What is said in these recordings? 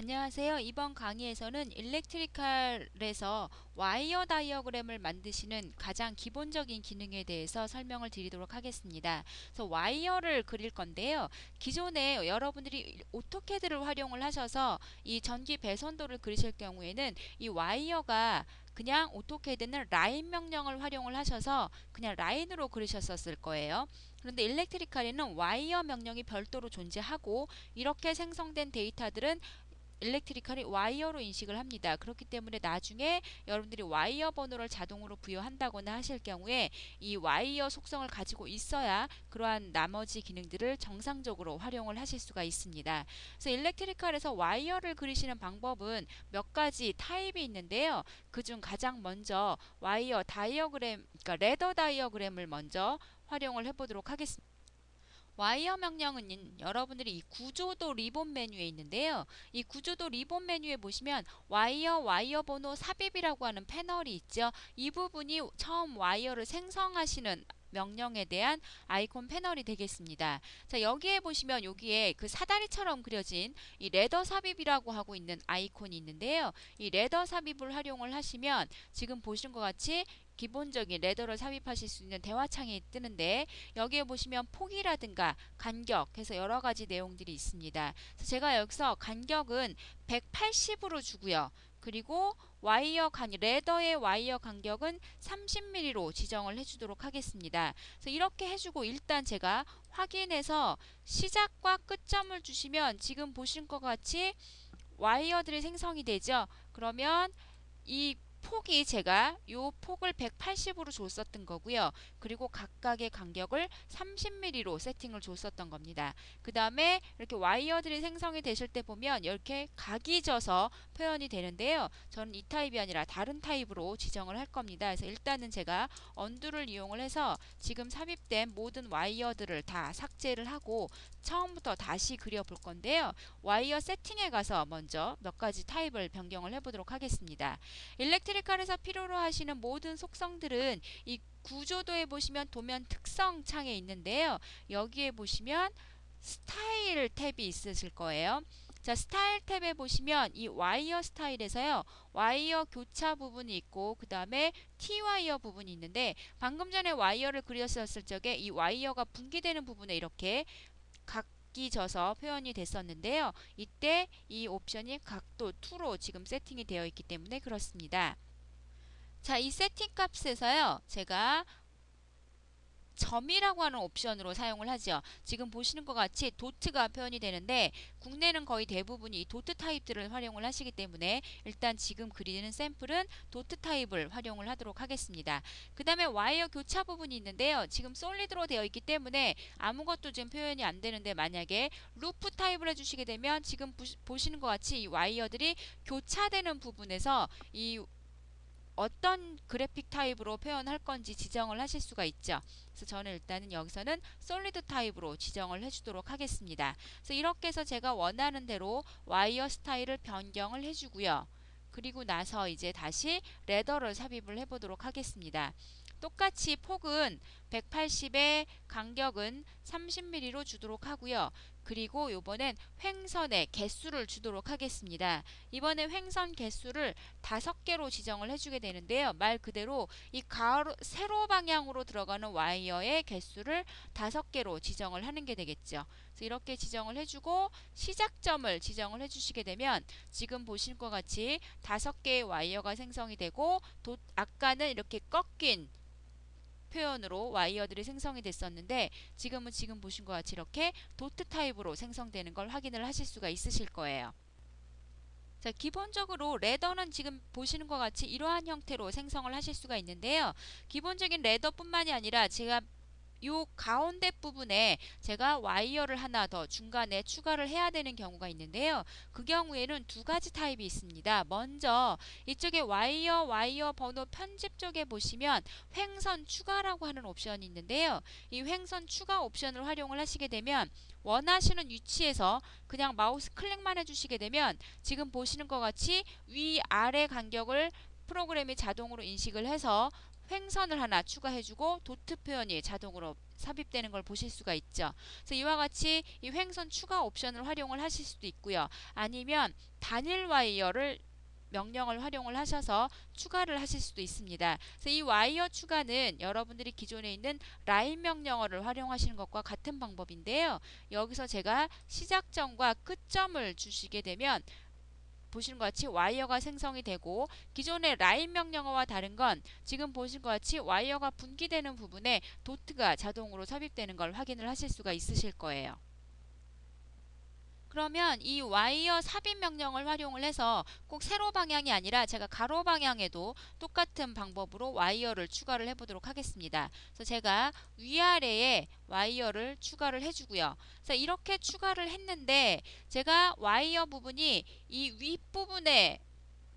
안녕하세요. 이번 강의에서는 일렉트리칼에서 와이어 다이어그램을 만드시는 가장 기본적인 기능에 대해서 설명을 드리도록 하겠습니다. 그래서 와이어를 그릴 건데요. 기존에 여러분들이 오토캐드를 활용을 하셔서 이 전기 배선도를 그리실 경우에는 이 와이어가 그냥 오토캐드는 라인 명령을 활용을 하셔서 그냥 라인으로 그리셨었을 거예요. 그런데 일렉트리칼에는 와이어 명령이 별도로 존재하고 이렇게 생성된 데이터들은 일렉트리컬이 와이어로 인식을 합니다. 그렇기 때문에 나중에 여러분들이 와이어 번호를 자동으로 부여한다거나 하실 경우에 이 와이어 속성을 가지고 있어야 그러한 나머지 기능들을 정상적으로 활용을 하실 수가 있습니다. 그래서 일렉트리컬에서 와이어를 그리시는 방법은 몇 가지 타입이 있는데요. 그중 가장 먼저 와이어 다이어그램, 그러니까 레더 다이어그램을 먼저 활용을 해보도록 하겠습니다. 와이어 명령은 여러분들이 이 구조도 리본 메뉴에 있는데요. 이 구조도 리본 메뉴에 보시면 와이어 번호 삽입이라고 하는 패널이 있죠. 이 부분이 처음 와이어를 생성하시는 명령에 대한 아이콘 패널이 되겠습니다. 자, 여기에 보시면 여기에 그 사다리처럼 그려진 이 레더 삽입이라고 하고 있는 아이콘이 있는데요. 이 레더 삽입을 활용을 하시면 지금 보시는 것 같이 기본적인 레더를 삽입하실 수 있는 대화창이 뜨는데 여기에 보시면 폭이라든가 간격 해서 여러 가지 내용들이 있습니다. 그래서 제가 여기서 간격은 180으로 주고요. 그리고 레더의 와이어 간격은 30mm로 지정을 해주도록 하겠습니다. 그래서 이렇게 해주고 일단 제가 확인해서 시작과 끝점을 주시면 지금 보신 것 같이 와이어들이 생성이 되죠. 그러면 이 폭이 제가 요 폭을 180으로 줬었던 거고요. 그리고 각각의 간격을 30mm로 세팅을 줬었던 겁니다. 그 다음에 이렇게 와이어들이 생성이 되실 때 보면 이렇게 각이 져서 표현이 되는데요. 저는 이 타입이 아니라 다른 타입으로 지정을 할 겁니다. 그래서 일단은 제가 언두를 이용을 해서 지금 삽입된 모든 와이어들을 다 삭제를 하고 처음부터 다시 그려볼 건데요. 와이어 세팅에 가서 먼저 몇 가지 타입을 변경을 해보도록 하겠습니다. 일렉트리칼에서 필요로 하시는 모든 속성들은 이 구조도에 보시면 도면 특성 창에 있는데요. 여기에 보시면 스타일 탭이 있으실 거예요. 자, 스타일 탭에 보시면 이 와이어 스타일에서요. 와이어 교차 부분이 있고 그 다음에 T와이어 부분이 있는데 방금 전에 와이어를 그렸었을 적에 이 와이어가 분기되는 부분에 이렇게 각기 져서 표현이 됐었는데요. 이때 이 옵션이 각도 2로 지금 세팅이 되어 있기 때문에 그렇습니다. 자, 이 세팅 값에서요. 제가 점이라고 하는 옵션으로 사용을 하죠. 지금 보시는 것 같이 도트가 표현이 되는데 국내는 거의 대부분이 이 도트 타입들을 활용을 하시기 때문에 일단 지금 그리는 샘플은 도트 타입을 활용을 하도록 하겠습니다. 그 다음에 와이어 교차 부분이 있는데요. 지금 솔리드로 되어 있기 때문에 아무것도 지금 표현이 안 되는데 만약에 루프 타입을 해주시게 되면 지금 보시는 것 같이 이 와이어들이 교차되는 부분에서 이 어떤 그래픽 타입으로 표현할 건지 지정을 하실 수가 있죠. 그래서 저는 일단은 여기서는 솔리드 타입으로 지정을 해주도록 하겠습니다. 그래서 이렇게 해서 제가 원하는 대로 와이어 스타일을 변경을 해주고요. 그리고 나서 이제 다시 레더를 삽입을 해보도록 하겠습니다. 똑같이 폭은 180에 간격은 30mm로 주도록 하고요. 그리고 이번엔 횡선의 개수를 주도록 하겠습니다. 이번에 횡선 개수를 5개로 지정을 해주게 되는데요. 말 그대로 이 세로 방향으로 들어가는 와이어의 개수를 5개로 지정을 하는 게 되겠죠. 그래서 이렇게 지정을 해주고 시작점을 지정을 해주시게 되면 지금 보실 것 같이 5개의 와이어가 생성이 되고 아까는 이렇게 꺾인 표현으로 와이어들이 생성이 됐었는데 지금 보신 것 같이 이렇게 도트 타입으로 생성되는 걸 확인을 하실 수가 있으실 거예요. 자, 기본적으로 레더는 지금 보시는 것 같이 이러한 형태로 생성을 하실 수가 있는데요. 기본적인 레더뿐만이 아니라 제가 요 가운데 부분에 제가 와이어를 하나 더 중간에 추가를 해야 되는 경우가 있는데요. 그 경우에는 두 가지 타입이 있습니다. 먼저 이쪽에 와이어 번호 편집 쪽에 보시면 횡선 추가라고 하는 옵션이 있는데요. 이 횡선 추가 옵션을 활용을 하시게 되면 원하시는 위치에서 그냥 마우스 클릭만 해주시게 되면 지금 보시는 것 같이 위아래 간격을 프로그램이 자동으로 인식을 해서 횡선을 하나 추가해주고 도트 표현이 자동으로 삽입되는 걸 보실 수가 있죠. 그래서 이와 같이 이 횡선 추가 옵션을 활용을 하실 수도 있고요. 아니면 단일 와이어를 명령을 활용을 하셔서 추가를 하실 수도 있습니다. 그래서 이 와이어 추가는 여러분들이 기존에 있는 라인 명령어를 활용하시는 것과 같은 방법인데요. 여기서 제가 시작점과 끝점을 주시게 되면 보시는 것 같이 와이어가 생성이 되고, 기존의 라인 명령어와 다른 건 지금 보신 것 같이 와이어가 분기되는 부분에 도트가 자동으로 삽입되는 걸 확인을 하실 수가 있으실 거예요. 그러면 이 와이어 삽입 명령을 활용을 해서 꼭 세로 방향이 아니라 제가 가로 방향에도 똑같은 방법으로 와이어를 추가를 해보도록 하겠습니다. 그래서 제가 위아래에 와이어를 추가를 해주고요. 그래서 이렇게 추가를 했는데 제가 와이어 부분이 이 윗부분에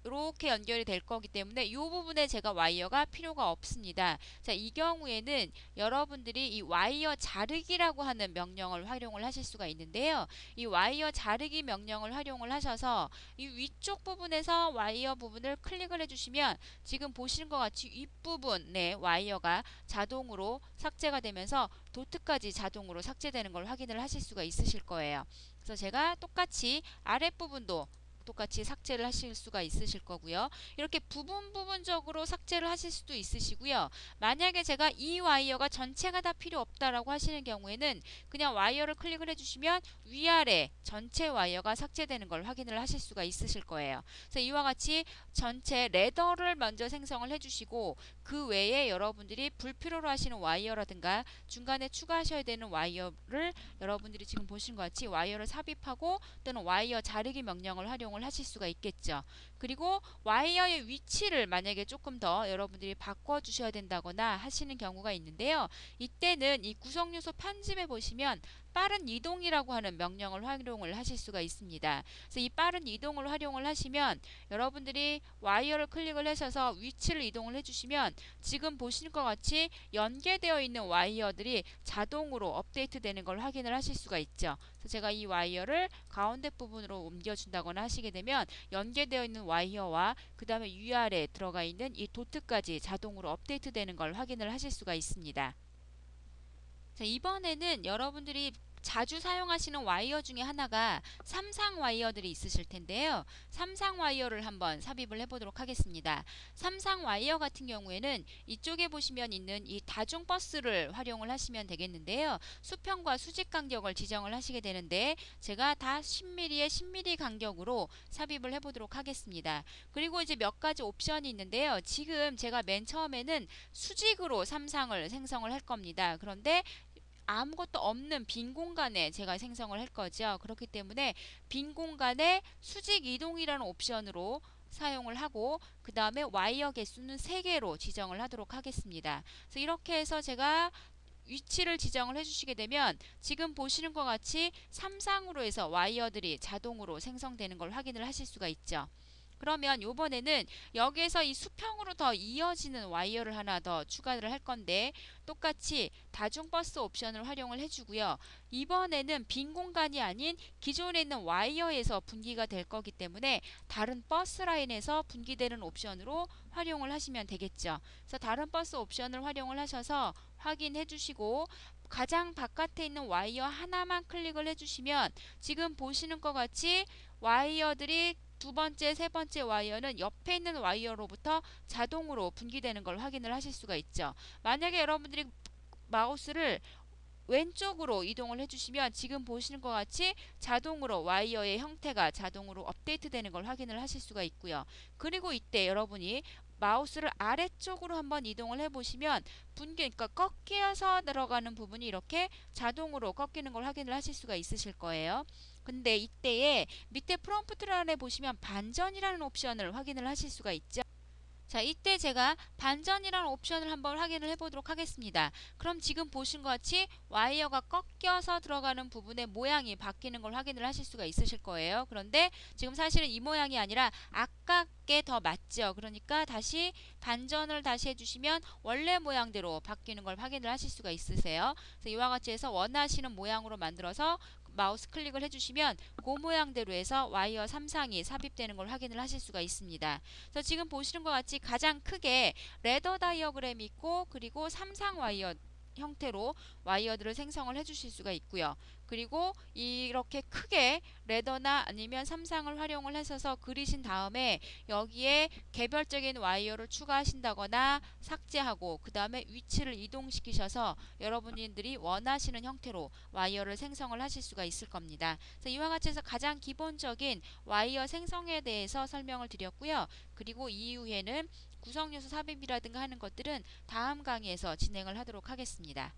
이렇게 연결이 될 거기 때문에 이 부분에 제가 와이어가 필요가 없습니다. 자, 이 경우에는 여러분들이 이 와이어 자르기라고 하는 명령을 활용을 하실 수가 있는데요. 이 와이어 자르기 명령을 활용을 하셔서 이 위쪽 부분에서 와이어 부분을 클릭을 해주시면 지금 보시는 것 같이 윗부분에 와이어가 자동으로 삭제가 되면서 도트까지 자동으로 삭제되는 걸 확인을 하실 수가 있으실 거예요. 그래서 제가 똑같이 아랫부분도 똑같이 삭제를 하실 수가 있으실 거고요. 이렇게 부분적으로 삭제를 하실 수도 있으시고요. 만약에 제가 이 와이어가 전체가 다 필요 없다라고 하시는 경우에는 그냥 와이어를 클릭을 해주시면 위아래 전체 와이어가 삭제되는 걸 확인을 하실 수가 있으실 거예요. 그래서 이와 같이 전체 레더를 먼저 생성을 해주시고, 그 외에 여러분들이 불필요로 하시는 와이어라든가 중간에 추가하셔야 되는 와이어를 여러분들이 지금 보신 것 같이 와이어를 삽입하고 또는 와이어 자르기 명령을 활용을 하실 수가 있겠죠. 그리고 와이어의 위치를 만약에 조금 더 여러분들이 바꿔주셔야 된다거나 하시는 경우가 있는데요. 이때는 이 구성요소 편집에 보시면 빠른 이동이라고 하는 명령을 활용을 하실 수가 있습니다. 그래서 이 빠른 이동을 활용을 하시면 여러분들이 와이어를 클릭을 하셔서 위치를 이동을 해주시면 지금 보시는 것 같이 연계되어 있는 와이어들이 자동으로 업데이트 되는 걸 확인을 하실 수가 있죠. 그래서 제가 이 와이어를 가운데 부분으로 옮겨준다거나 하시게 되면 연계되어 있는 와이어와 그 다음에 위아래에 들어가 있는 이 도트까지 자동으로 업데이트 되는 걸 확인을 하실 수가 있습니다. 자, 이번에는 여러분들이 자주 사용하시는 와이어 중에 하나가 삼상 와이어들이 있으실 텐데요. 삼상 와이어를 한번 삽입을 해보도록 하겠습니다. 삼상 와이어 같은 경우에는 이쪽에 보시면 있는 이 다중 버스를 활용을 하시면 되겠는데요. 수평과 수직 간격을 지정을 하시게 되는데 제가 다 10mm에 10mm 간격으로 삽입을 해보도록 하겠습니다. 그리고 이제 몇 가지 옵션이 있는데요. 지금 제가 맨 처음에는 수직으로 삼상을 생성을 할 겁니다. 그런데 아무것도 없는 빈 공간에 제가 생성을 할 거죠. 그렇기 때문에 빈 공간에 수직 이동이라는 옵션으로 사용을 하고, 그 다음에 와이어 개수는 3개로 지정을 하도록 하겠습니다. 그래서 이렇게 해서 제가 위치를 지정을 해주시게 되면 지금 보시는 것 같이 삼상으로 해서 와이어들이 자동으로 생성되는 걸 확인을 하실 수가 있죠. 그러면 이번에는 여기에서 이 수평으로 더 이어지는 와이어를 하나 더 추가를 할 건데 똑같이 다중버스 옵션을 활용을 해주고요. 이번에는 빈 공간이 아닌 기존에 있는 와이어에서 분기가 될 거기 때문에 다른 버스 라인에서 분기되는 옵션으로 활용을 하시면 되겠죠. 그래서 다른 버스 옵션을 활용을 하셔서 확인해 주시고, 가장 바깥에 있는 와이어 하나만 클릭을 해주시면 지금 보시는 것 같이 와이어들이 두 번째, 세 번째 와이어는 옆에 있는 와이어로부터 자동으로 분기되는 걸 확인을 하실 수가 있죠. 만약에 여러분들이 마우스를 왼쪽으로 이동을 해주시면 지금 보시는 것 같이 자동으로 와이어의 형태가 자동으로 업데이트 되는 걸 확인을 하실 수가 있고요. 그리고 이때 여러분이 마우스를 아래쪽으로 한번 이동을 해보시면 그러니까 꺾여서 들어가는 부분이 이렇게 자동으로 꺾이는 걸 확인을 하실 수가 있으실 거예요. 근데 이때에 밑에 프롬프트란에 보시면 반전이라는 옵션을 확인을 하실 수가 있죠. 자, 이때 제가 반전이라는 옵션을 한번 확인을 해보도록 하겠습니다. 그럼 지금 보신 것 같이 와이어가 꺾여서 들어가는 부분의 모양이 바뀌는 걸 확인을 하실 수가 있으실 거예요. 그런데 지금 사실은 이 모양이 아니라 아깝게 더 맞죠. 그러니까 다시 반전을 다시 해주시면 원래 모양대로 바뀌는 걸 확인을 하실 수가 있으세요. 그래서 이와 같이 해서 원하시는 모양으로 만들어서 마우스 클릭을 해주시면 그 모양대로 해서 와이어 3상이 삽입되는 걸 확인을 하실 수가 있습니다. 그래서 지금 보시는 것 같이 가장 크게 레더 다이어그램이 있고 그리고 3상 와이어 형태로 와이어들을 생성을 해 주실 수가 있고요. 그리고 이렇게 크게 레더나 아니면 3상을 활용을 하셔서 그리신 다음에 여기에 개별적인 와이어를 추가하신다거나 삭제하고 그 다음에 위치를 이동시키셔서 여러분들이 원하시는 형태로 와이어를 생성을 하실 수가 있을 겁니다. 그래서 이와 같이 해서 가장 기본적인 와이어 생성에 대해서 설명을 드렸고요. 그리고 이후에는 구성요소 삽입이라든가 하는 것들은 다음 강의에서 진행을 하도록 하겠습니다.